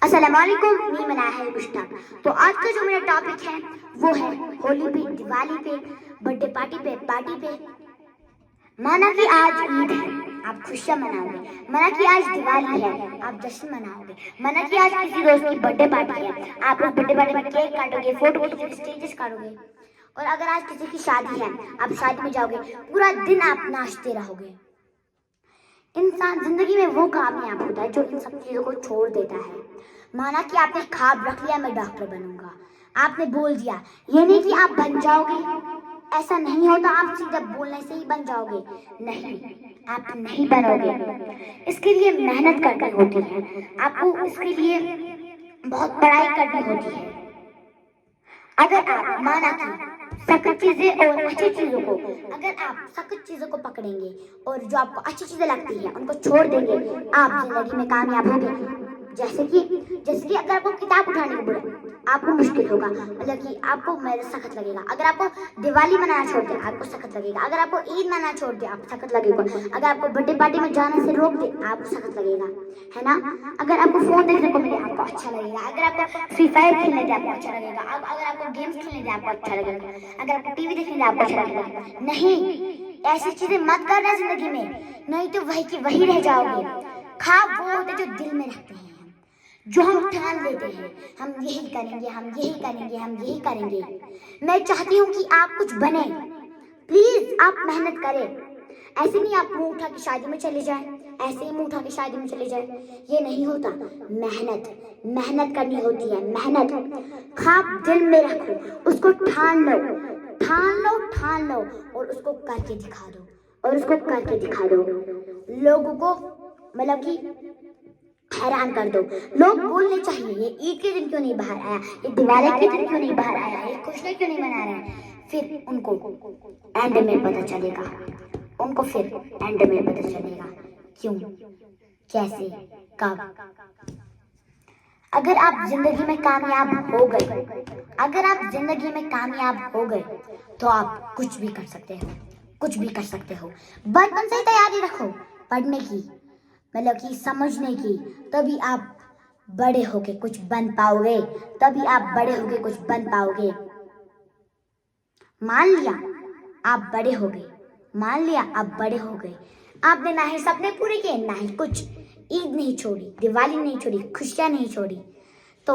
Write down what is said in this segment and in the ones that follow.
अस्सलामुअलैकुम, मैं मना है मुश्ताक। तो आज का जो मेरा टॉपिक है वो है होली पे, दिवाली पे, बर्थडे पार्टी पे। माना कि आज ईद है, आप खुशियाँ मनाओगे। माना कि आज दिवाली है, आप जश्न मनाओगे। माना कि आज किसी दोस्त की बर्थडे पार्टी है, आप उस बर्थडे पार्टी में केक काटोगे, फोटो खींचोगे, स्टेटस काटोगे। और अगर आज किसी की शादी है, आप शादी में जाओगे, पूरा दिन आप नाचते रहोगे। इंसान जिंदगी में वो कामयाब होता है जो इन सब चीजों को छोड़ देता है। माना कि आपने ख्वाब रख लिया मैं डॉक्टर बनूंगा, आपने बोल दिया, ये नहीं कि आप बन जाओगे। ऐसा नहीं होता आप सीधा बोलने से ही बन जाओगे। नहीं, आप नहीं बनोगे। इसके लिए मेहनत करनी होती है, आपको इसके लिए बहुत पढ़ाई करनी होती है। अगर आप माना कि सख्त चीजें और अच्छी चीजों को, अगर आप सख्त चीजों को पकड़ेंगे और जो आपको अच्छी चीजें लगती है उनको छोड़ देंगे, आप जिंदगी में कामयाब होंगे। जैसे कि अगर आपको किताब उठाने को बोले, आपको मुश्किल होगा, मतलब कि आपको मेरे सख्त लगेगा। अगर आपको दिवाली मनाना छोड़ दे, आपको सख्त लगेगा। अगर आपको ईद मनाना छोड़ दे, आपको सख्त लगेगा। अगर आपको बर्थडे पार्टी में जाने से रोक दे, आपको सख्त लगेगा, है ना। अगर आपको फोन देखने को मिले, आपको अच्छा लगेगा। अगर आपको फ्री फायर खेलने दे, आपको अच्छा लगेगा। अगर आपको गेम्स खेलने दे, आपको अच्छा लगेगा। अगर आपको टीवी देखने दे, आपको अच्छा लगेगा। नहीं, ऐसी चीजें मत करना जिंदगी में, नहीं तो वही की वही रह जाओगे। ख्वाब वो होते जो दिल में रखते हैं, जो हम ठान लेते हैं, हम यही करेंगे, हम यही करेंगे, हम यही करेंगे। मैं चाहती हूँ कि आप कुछ बने। प्लीज आप मेहनत करें। ऐसे नहीं आप मुंह उठा के शादी में चले जाएं, ऐसे ही मुंह उठा के शादी में चले जाएं, ये नहीं होता। मेहनत करनी होती है, मेहनत। ख्वाब दिल में रखो, उसको ठान लो, ठान लो और उसको करके दिखा दो। लोगों को मतलब कि हैरान कर दो। लोग बोलने चाहिए, ये ईद के दिन क्यों नहीं बाहर आया, ये दिवाली के दिन क्यों नहीं बाहर आया, ये खुशियां क्यों नहीं मना रहे हैं। फिर उनको एंड में पता चलेगा, क्यों, कैसे, कब। अगर आप जिंदगी में कामयाब हो गए, तो आप कुछ भी कर सकते हो। बचपन से ही तैयारी रखो पढ़ने की, मतलब कि समझने की, तभी आप बड़े होके कुछ बन पाओगे। मान लिया आप बड़े हो गए, आपने ना ही सपने पूरे किए, ना ही कुछ, ईद नहीं छोड़ी, दिवाली नहीं छोड़ी, खुशियां नहीं छोड़ी, तो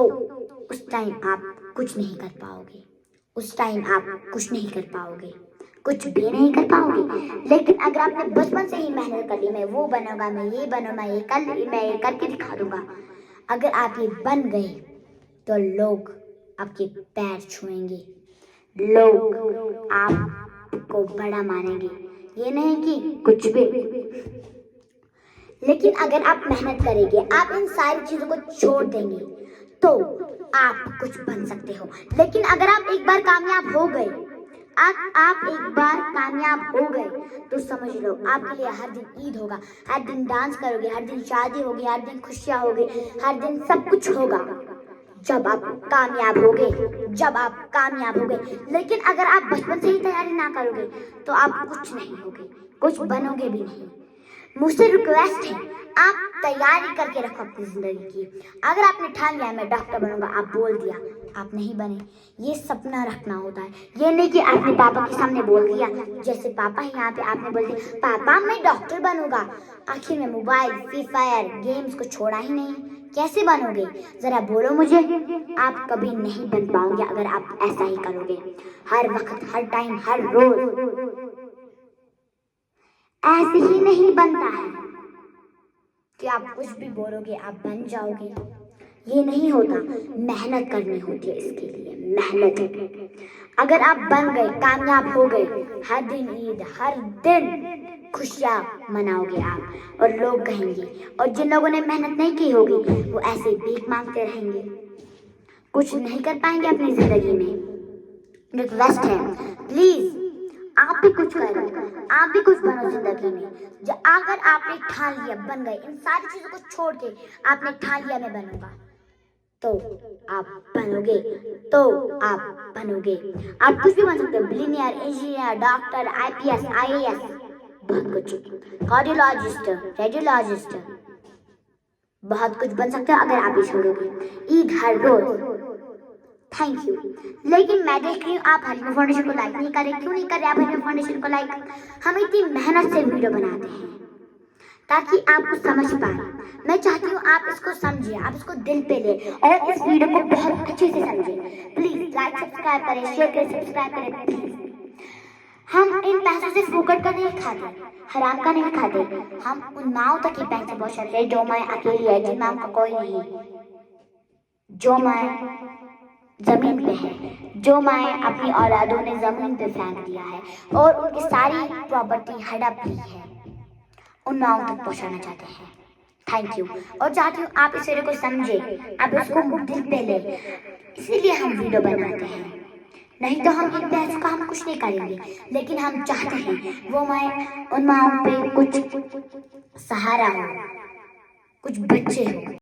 उस टाइम आप कुछ नहीं कर पाओगे। कुछ भी नहीं कर पाओगे। लेकिन अगर आपने बचपन से ही मेहनत कर ली, मैं वो बनूंगा, मैं ये करके दिखा दूंगा, अगर आप ये बन गए तो लोग आपके पैर छुएंगे, लोग आपको बड़ा मानेंगे। ये नहीं कि कुछ भी। लेकिन अगर आप मेहनत करेंगे, आप इन सारी चीजों को छोड़ देंगे, तो आप कुछ बन सकते हो। लेकिन अगर आप एक बार कामयाब हो गए, तो समझ लो आपके लिए हर दिन ईद होगा, हर दिन डांस करोगे, हर दिन शादी होगी, हर दिन खुशियां होगी, हर दिन सब कुछ होगा जब आप कामयाब होगे। लेकिन अगर आप बचपन से ही तैयारी ना करोगे, तो आप कुछ नहीं होगे, कुछ बनोगे भी नहीं। मुझसे रिक्वेस्ट है, आप तैयारी करके रखो अपनी जिंदगी की। अगर आपने ठान लिया मैं डॉक्टर बनूंगा, आप बोल दिया, आप नहीं बने। ये सपना रखना होता है, ये नहीं कि आपने पापा के सामने बोल दिया, जैसे पापा है यहाँ पे, आपने बोल दिया पापा मैं डॉक्टर बनूंगा, आखिर में मोबाइल, फ्री फायर, गेम्स को छोड़ा ही नहीं, कैसे बनोगे? जरा बोलो मुझे। आप कभी नहीं बन पाओगे अगर आप ऐसा ही करोगे, हर वक्त, हर टाइम, हर रोज। ऐसे ही नहीं बनता है कि आप कुछ भी बोलोगे आप बन जाओगे, ये नहीं होता। मेहनत करनी होती है इसके लिए, मेहनत। अगर आप बन गए, कामयाब हो गए, हर दिन ईद, हर दिन खुशियां मनाओगे आप, और लोग कहेंगे। और जिन लोगों ने मेहनत नहीं की होगी वो ऐसे भीख मांगते रहेंगे, कुछ नहीं कर पाएंगे अपनी जिंदगी में। रिक्वेस्ट है, प्लीज आप भी कुछ करो, आप भी कुछ बनो जिंदगी में। अगर आपने ठान लिया, बन गए, इन सारी चीजों को छोड़ के आपने ठान लिया मैं बनूंगा, तो आप बनोगे। आप कुछ भी बन सकते हो, billionaire, engineer, doctor, IPS, IAS, बहुत कुछ, कार्डियोलॉजिस्ट, रेडियोलॉजिस्ट, बहुत कुछ बन सकते हो अगर आप ये छोड़ोगे। ईद हर रोज। Thank you. लेकिन मैं देख रही हूँ आप हलीमा फाउंडेशन को लाइक नहीं कर रहे। क्यों नहीं कर रहे आप हलीमा फाउंडेशन को लाइक? हम इतनी मेहनत से वीडियो बनाते हैं ताकि आप कुछ समझ पाए। मैं चाहती हूँ आप इसको समझिए, आप इसको दिल पे ले और इस वीडियो को बहुत अच्छे से समझिए। प्लीज लाइक सब्सक्राइब करें, शेयर करें, सब्सक्राइब करें प्लीज। हम इन पैसों से फूकट का नहीं खाते, हराम का नहीं खाते। हम उन माओ तक ही पैसे पहुंचाते हैं जो माए अकेली है, जिन माओ का कोई नहीं, जो माए जमीन पे है, जो माए अपनी औलादों ने जमीन पे फेंक दिया है और उनकी सारी प्रॉपर्टी हड़प ली है, उन माओ तक पहुंचाना चाहते हैं। Thank you. और चाहती हूँ आप इस वीडियो को समझे, आप उसको दिल पे ले, इसीलिए हम वीडियो बनाते हैं। नहीं तो हम इन पैसों का हम कुछ नहीं करेंगे। लेकिन हम चाहते हैं वो माए, उन माओं पे कुछ सहारा हो, कुछ बच्चे हो।